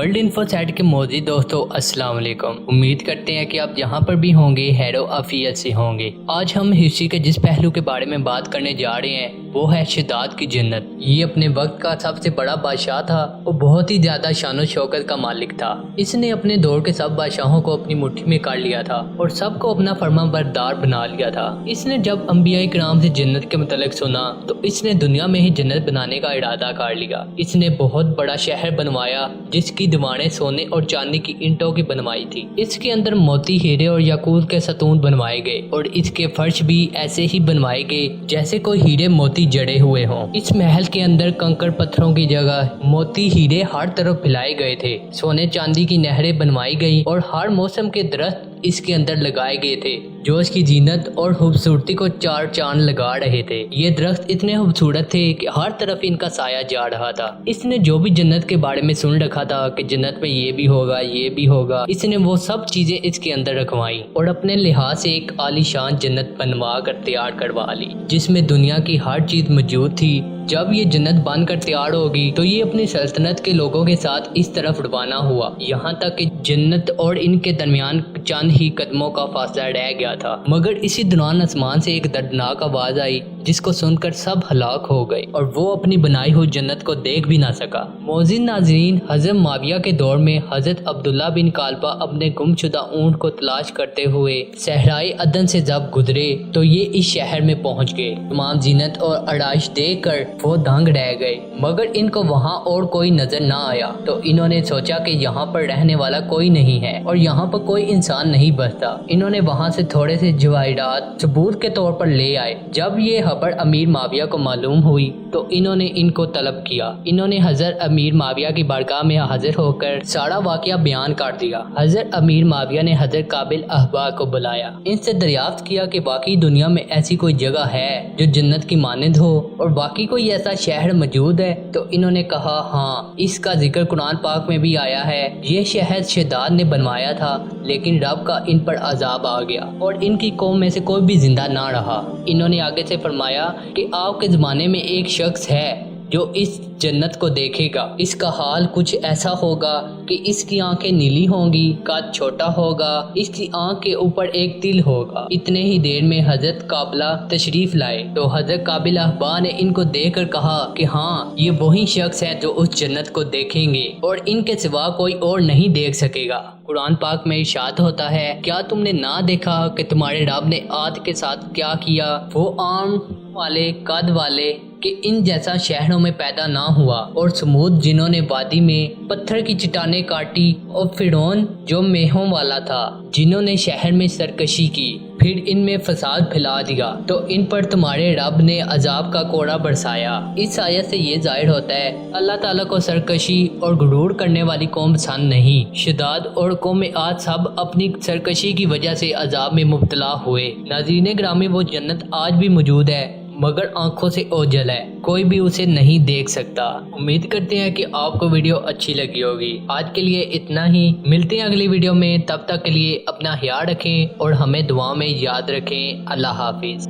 World info set के मोदी दोस्तों अस्सलाम वालेकुम। उम्मीद करते हैं कि आप जहां पर भी होंगे हैरो आफियत से होंगे। आज हम हिस्ट्री के जिस पहलू के बारे में बात करने जा रहे हैं वो है शदाद की जन्नत। ये अपने वक्त का सबसे बड़ा बादशाह था और बहुत ही ज्यादा शान शौकत का मालिक था। इसने अपने दौर के सब बादशाहों को अपनी मुट्ठी में कर लिया था और सबको अपना फर्माबरदार बना लिया था। इसने जब अंबिया इकराम से जन्नत के मुतालिक सुना तो इसने दुनिया में ही जन्नत बनाने का इरादा कर लिया। इसने बहुत बड़ा शहर बनवाया जिसकी दीवारें सोने और चांदी की ईंटों की बनवाई थी। इसके अंदर मोती, हीरे और याकूत के सतून बनवाए गए और इसके फर्श भी ऐसे ही बनवाए गए जैसे कोई हीरे मोती जड़े हुए हों। इस महल के अंदर कंकड़ पत्थरों की जगह मोती, हीरे हर तरफ फैलाए गए थे। सोने चांदी की नहरें बनवाई गई और हर मौसम के दरख्त इसके अंदर लगाए गए थे जो इसकी जीनत और खूबसूरती को चार चांद लगा रहे थे। ये दरख्त इतने खूबसूरत थे कि हर तरफ इनका साया जा रहा था। इसने जो भी जन्नत के बारे में सुन रखा था कि जन्नत में ये भी होगा, ये भी होगा, इसने वो सब चीजें इसके अंदर रखवाई और अपने लिहाज से एक आलीशान जन्नत बनवा कर तैयार करवा ली जिसमें दुनिया की हर चीज मौजूद थी। जब ये जन्नत बनकर तैयार होगी तो ये अपनी सल्तनत के लोगों के साथ इस तरफ रवाना हुआ। यहाँ तक कि जन्नत और इनके दरमियान चंद ही कदमों का फासला रह गया था। मगर इसी दौरान आसमान से एक दर्दनाक आवाज आई जिसको सुनकर सब हलाक हो गए और वो अपनी बनाई हुई जन्नत को देख भी ना सका। मोजिन नाजरीन, हजरत माविया के दौर में हजरत अब्दुल्ला बिन कालबा अपने गुमशुदा ऊंट को तलाश करते हुए सहराए अदन से जब गुजरे तो ये इस शहर में पहुंच गए। तमाम जीनत और आराइश देख कर वो दंग रह गए मगर इनको वहाँ और कोई नजर ना आया तो इन्होंने सोचा कि यहाँ पर रहने वाला कोई नहीं है और यहाँ पर कोई इंसान नहीं बसता। इन्होंने वहाँ से थोड़े से जवाहिरात सबूत के तौर पर ले आए। जब ये खबर अमीर माविया को मालूम हुई तो इन्होंने इनको तलब किया। इन्होंने हजरत अमीर माविया की बारगाह में हाजिर होकर सारा वाकया बयान कर दिया। हजरत अमीर माविया ने हजरत काबिल अहबार को बुलाया, इनसे दरियाफ्त किया कि वाकई दुनिया में ऐसी कोई जगह है जो जन्नत की मानंद हो और वाकई कोई ऐसा शहर मौजूद है। तो इन्होंने कहा हाँ, इसका जिक्र कुरान पाक में भी आया है। ये शहर शदाद ने बनवाया था लेकिन रब का इन पर अजाब आ गया और इनकी कौम में से कोई भी जिंदा ना रहा। इन्होंने आगे से फरमाया कि आपके ज़माने में एक शख्स है जो इस जन्नत को देखेगा। इसका हाल कुछ ऐसा होगा कि इसकी आंखें नीली होंगी, कद छोटा होगा, इसकी आंख के ऊपर एक तिल होगा। इतने ही देर में हजरत काबिला तशरीफ लाए तो हजरत काबिल अहबा ने इनको देखकर कहा कि हाँ, ये वही शख्स है जो उस जन्नत को देखेंगे और इनके सिवा कोई और नहीं देख सकेगा। कुरान पाक में इरशाद होता है, क्या तुमने ना देखा कि तुम्हारे रब ने आद के साथ क्या किया? वो आम वाले कद वाले कि इन जैसा शहरों में पैदा ना हुआ और समूद जिन्होंने वादी में पत्थर की चट्टानें काटी और फिरौन जो मेहों वाला था जिन्होंने शहर में सरकशी की फिर इनमें फसाद फैला दिया तो इन पर तुम्हारे रब ने अजाब का कोड़ा बरसाया। इस आयत से ये जाहिर होता है अल्लाह ताला को सरकशी और गुरूर करने वाली कौम पसंद नहीं। शदाद और कौम आज सब अपनी सरकशी की वजह से अजाब में मुब्तला हुए। नाज़रीन ग्रामी, वो जन्नत आज भी मौजूद है मगर आंखों से ओझल है, कोई भी उसे नहीं देख सकता। उम्मीद करते हैं कि आपको वीडियो अच्छी लगी होगी। आज के लिए इतना ही, मिलते हैं अगली वीडियो में। तब तक के लिए अपना ख्याल रखें और हमें दुआ में याद रखें। अल्लाह हाफिज।